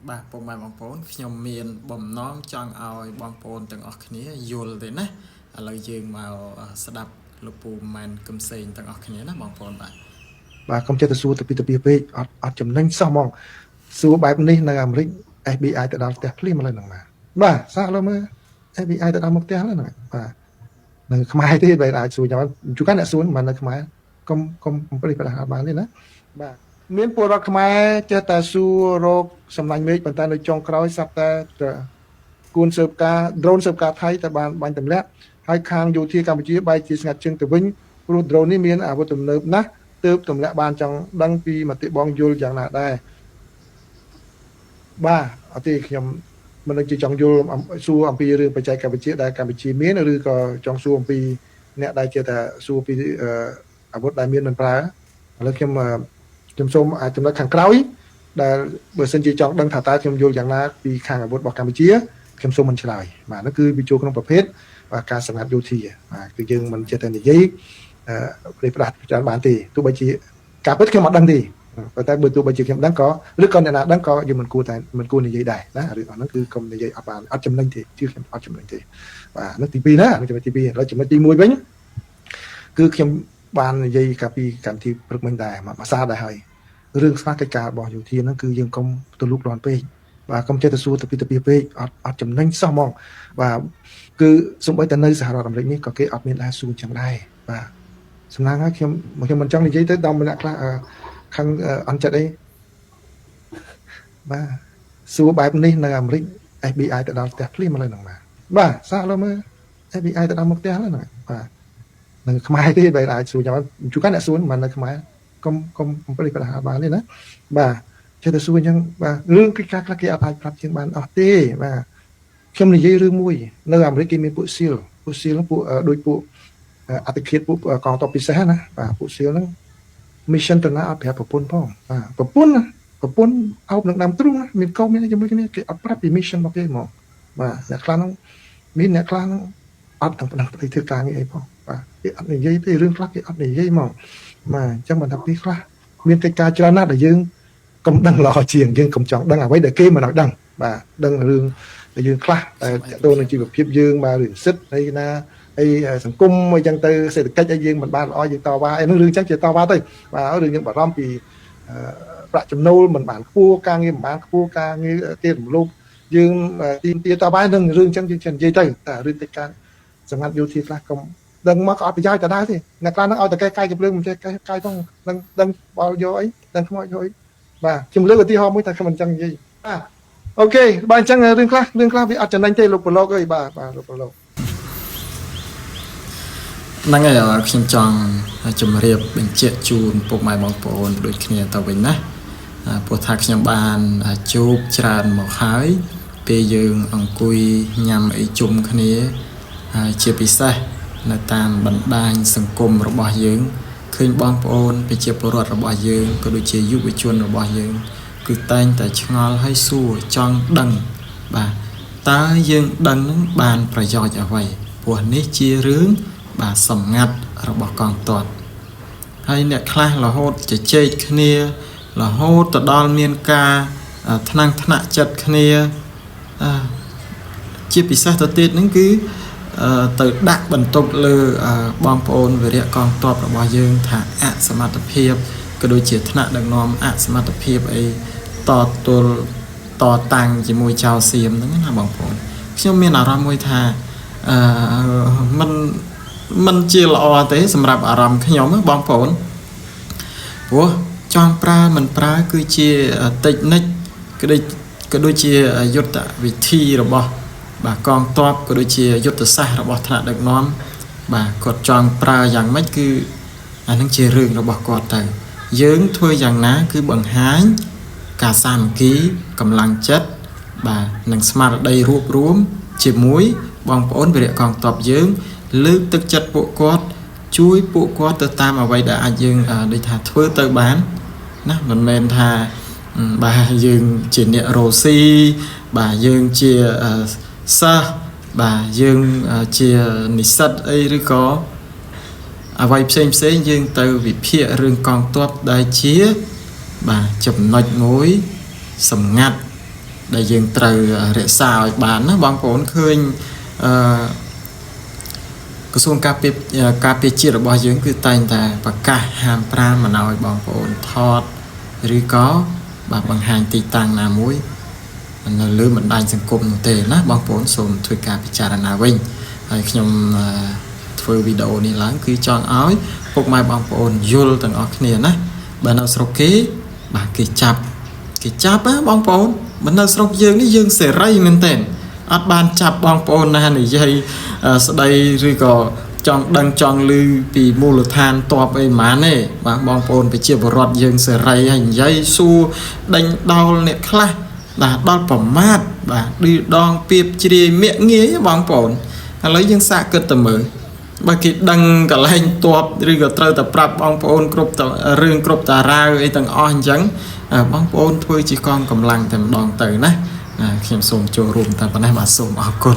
បាទពុកម៉ែបងប្អូនខ្ញុំមានបំណងចង់ឲ្យបងប្អូនទាំងអស់គ្នាយល់ទេណាឥឡូវយើងមកស្ដាប់លោកពូម៉ែនកឹមសេងទាំងអស់គ្នាណាបងប្អូនបាទកុំចិត្តទៅសួរទៅពីពេកអត់ចំណេញសោះហ្មងសួរបែបនេះនៅអាមេរិក FBI ទៅដល់ផ្ទះភ្លាមឥឡូវហ្នឹងបាទសាកឡូវមើល FBI ទៅដល់មកផ្ទះហ្នឹងបាទនៅខ្មែរទេបែរអាចសួរចាំជួនកាលអ្នកសួរមិននៅខ្មែរកុំប្រេះប្រដាស់បានទេណាបាទមានពលរដ្ឋខ្មែរចេះតែសួររោគសម្លាញ់មេឃប៉ុន្តែនៅចុងក្រោយសាប់តែគួនស៊ើបការ drone ស៊ើបការថៃតែបានបាញ់ទម្លាក់ហើយខាងយោធាកម្ពុជាបែរជាស្ងាត់ជើងទៅវិញព្រោះ drone នេះមានអាវុធទំនើបណាស់ទើបទម្លាក់បានចង់ដឹងពីមតិបងយល់យ៉ាងណាដែរបាទអត់ទេខ្ញុំមិនដឹងជាចង់យល់សួរអំពីរឿងបច្ចេកវិទ្យាដែលកម្ពុជាមានឬក៏ចង់សួរអំពីអ្នកដែលជាថាសួរពីអាវុធដែលមានមិនប្រើឥឡូវខ្ញុំសូមចំណុចខាងក្រោយដែលបើសិនជាចង់ដឹងថាតើខ្ញុំយល់យ៉ាងណាពីខាងអាវុធរបស់កម្ពុជាខ្ញុំសូមមិនឆ្លើយបាទនោះគឺវាចូលក្នុងប្រភេទការសម្ងាត់យោធាបាទគឺយើងមិនចេះតែនិយាយព្រៃផ្ដាស់ច្រើនបានទេទោះបីជាការពិតខ្ញុំអត់ដឹងទេប៉ុន្តែបើទោះបីជាខ្ញុំដឹងក៏ឬក៏អ្នកណាដឹងក៏យើងមិនគួរនិយាយដែរណារឿងហ្នឹងគឺកុំនិយាយអត់បានអត់ចំណេញទេជឿខ្ញុំអត់ចំណេញទេបាទនោះទី2ណាចំណុចទី2ហើយចំណុចទី1វិញគឺខ្ញុំបាននិយាយកាលពីកម្មវិធីព្រឹកមិញដែរមួយសារដែរហើយរឿងស្មារតីការរបស់យោធាហ្នឹងគឺយើងកុំទៅលូកលាន់ពេកបាទកុំចេះទៅសួរទៅពីពេកអត់ចំណេញសោះហ្មងបាទគឺសូម្បីតែនៅសហរដ្ឋអាមេរិកនេះក៏គេអត់មានដែរសួរចឹងដែរបាទសំណាងហើយខ្ញុំមិនចង់និយាយទៅដល់ម្នាក់ខ្លះខាងអន់ចិត្តអីបាទសួរបែបនេះនៅអាមេរិក FBI ទៅដល់ផ្ទះភ្លាមឥឡូវហ្នឹងបាទសាកឡូវមើល FBI ទៅដល់មកផ្ទះហ្នឹងបាទនៅខ្មែរទេបែរអាចសួរចាំជួនកាលអ្នកសួរមិននៅខ្មែរកុំប្រេះប្រដាស់បានទេណាបាទចេះតែសួរអញ្ចឹងបាទរឿងគឺការខ្លះគេអត់អាចប្រាប់ជាងបានអស់ទេបាទខ្ញុំនិយាយរឿងមួយនៅអាមេរិកគេមានពួកស៊ីលពួកដូចពួកអតិឃាតពួកកងទ័ពពិសេសណាបាទពួកស៊ីលហ្នឹង mission ទៅណាអត់ប្រាប់ប្រពន្ធផងបាទប្រពន្ធអោបនឹងដាំទ្រូងមានកុំមានជាមួយគ្នាគេអត់ប្រាប់ពី mission របស់គេហ្មងបាទអ្នកខ្លះហ្នឹងមានអ្នកខ្លះហ្នឹងអត់ទាំងដឹងទៅធ្វើការងារអីផងបាទគេអត់និយាយទេរឿងខ្លះគេអត់និយាយហ្មងបាទអញ្ចឹងបើថាពីខ្លះមានកិច្ចការច្រើនណាស់ដែលយើងកុំដឹងល្អជាងយើងកុំចង់ដឹងអ្វីដែលគេមិនឲ្យដឹងបាទដឹងរឿងដែលយើងខ្លះតែតទៅនឹងជីវភាពយើងបាទរឿងសិទ្ធអីណាអីសង្គមអីចឹងទៅសេដ្ឋកិច្ចអីយើងមិនបានល្អយើងតវ៉ាអីហ្នឹងរឿងចឹងជាតវ៉ាទៅបាទរឿងយើងបារម្ភពីប្រាក់ចំណូលមិនបានខ្ពស់ការងារមិនបានខ្ពស់ការងារគេរំលោភយើងទីមទាតវ៉ានឹងរឿងចឹងយើងនិយាយទៅតែរឿងកិច្ចការសម្ងាត់យោធាខ្លះកុំដឹងមកក៏អត់ប្រយោជន៍ទៅដែរទេអ្នកខ្លះហ្នឹងឲ្យតែកាយជំរឿនមិនចេះកាយផងដឹងបល់យកអីដឹងខ្មោចយកអីបាទខ្ញុំលើកឧទាហរណ៍មួយតែខ្ញុំមិនចឹងនិយាយបាទអូខេបាទអញ្ចឹងរឿងខ្លះវាអត់ចំណេញទេលោកប្រឡូកអើយបាទលោកប្រឡូកហ្នឹងហើយខ្ញុំចង់ជម្រាបបញ្ជាក់ជូនពុកម៉ែបងប្អូនដូចគ្នាទៅវិញណាព្រោះថាខ្ញុំបានជួបច្រើនមកហើយពេលយើងអង្គុយញ៉ាំអីជុំគ្នាជាពិសេសនៅតាមបណ្ដាញសង្គមរបស់យើងឃើញបងប្អូនប្រជាពលរដ្ឋរបស់យើងក៏ដូចជាយុវជនរបស់យើងគឺតែងតែឆ្ងល់ហើយសួរចង់ដឹងបាទតើយើងដឹងនឹងបានប្រយោជន៍អ្វីព្រោះនេះជារឿងបាទសម្ងាត់របស់កងទ័ពហើយអ្នកខ្លះរហូតជជែកគ្នារហូតទៅដល់មានការថ្នាក់ចិត្តគ្នាជាពិសេសទៅទៀតហ្នឹងគឺទៅដាក់បន្ទុកលើបងប្អូនវីរៈកងទ័ពរបស់យើងថាអសមត្ថភាពក៏ដូចជាថ្នាក់ដឹកនាំអសមត្ថភាពអីតទល់តតាំងជាមួយចៅសៀមហ្នឹងណាបងប្អូនខ្ញុំមានអារម្មណ៍មួយថាมันជាល្អទេសម្រាប់អារម្មណ៍ខ្ញុំបងប្អូនព្រោះចង់ប្រើមិនប្រើគឺជាតិចនិចក៏ដូចជាយុទ្ធវិធីរបស់បាទកងទ័ពក៏ដូចជាយុទ្ធសាស្ត្ររបស់ថ្នាក់ដឹកនាំបាទគាត់ចង់ប្រើយ៉ាងម៉េចគឺអានឹងជារឿងរបស់គាត់ទៅយើងធ្វើយ៉ាងណាគឺបង្ហាញការសាមគ្គីកម្លាំងចិត្តបាទនិងស្មារតីរួបរวมជាមួយបងប្អូនវីរៈកងទ័ពយើងលើកទឹកចិត្តពួកគាត់ជួយពួកគាត់ទៅតាមអ្វីដែលអាចយើងដូចថាធ្វើទៅបានណាមិនមែនថាបាទយើងជាអ្នករ៉ូស៊ីបាទយើងជាសិស្សបាទយើងជានិស្សិតអីឬក៏អ្វីផ្សេងយើងទៅវិភាគរឿងកងទ័ពដែលជាបាទចំណុចមួយសម្ងាត់ ដែលយើងត្រូវរក្សាឲ្យបានណាបងប្អូនឃើញក្រសួងការពារជាតិរបស់យើងគឺតែងតែប្រកាសហាម5មិនឲ្យបងប្អូនថតឬក៏បាទបង្ហាញទីតាំងណាមួយនៅលើបណ្ដាញសង្គមនោះទេណាបងប្អូនសូមធ្វើការពិចារណាវិញហើយខ្ញុំធ្វើវីដេអូនេះឡើងគឺចង់ឲ្យពុកម៉ែបងប្អូនយល់ទាំងអស់គ្នាណាបើនៅស្រុកគេបាទគេចាប់ណាបងប្អូនបើនៅស្រុកយើងនេះយើងសេរីមែនទែនអត់បានចាប់បងប្អូនណានិយាយស្ដីឬក៏ចង់ដឹងចង់ឮពីមូលដ្ឋានតបអីហ្មងទេបាទបងប្អូនប្រជាពលរដ្ឋយើងសេរីហើយនិយាយសួរដេញដោលអ្នកខ្លះបាទដល់ប្រមាថបាទឌឺដងពីបជ្រាយមាក់ងាយបងប្អូនឥឡូវយើងសាកគិតទៅមើលបើគេដឹងកន្លែងតបឬក៏ត្រូវតែប្រាប់បងប្អូនគ្រប់រឿងគ្រប់តារាវអីទាំងអស់អញ្ចឹងបងប្អូនធ្វើជាកងកម្លាំងតែម្ដងទៅណាខ្ញុំសូមចូលរួមតែប៉ុណ្ណេះបាទសូមអរគុណ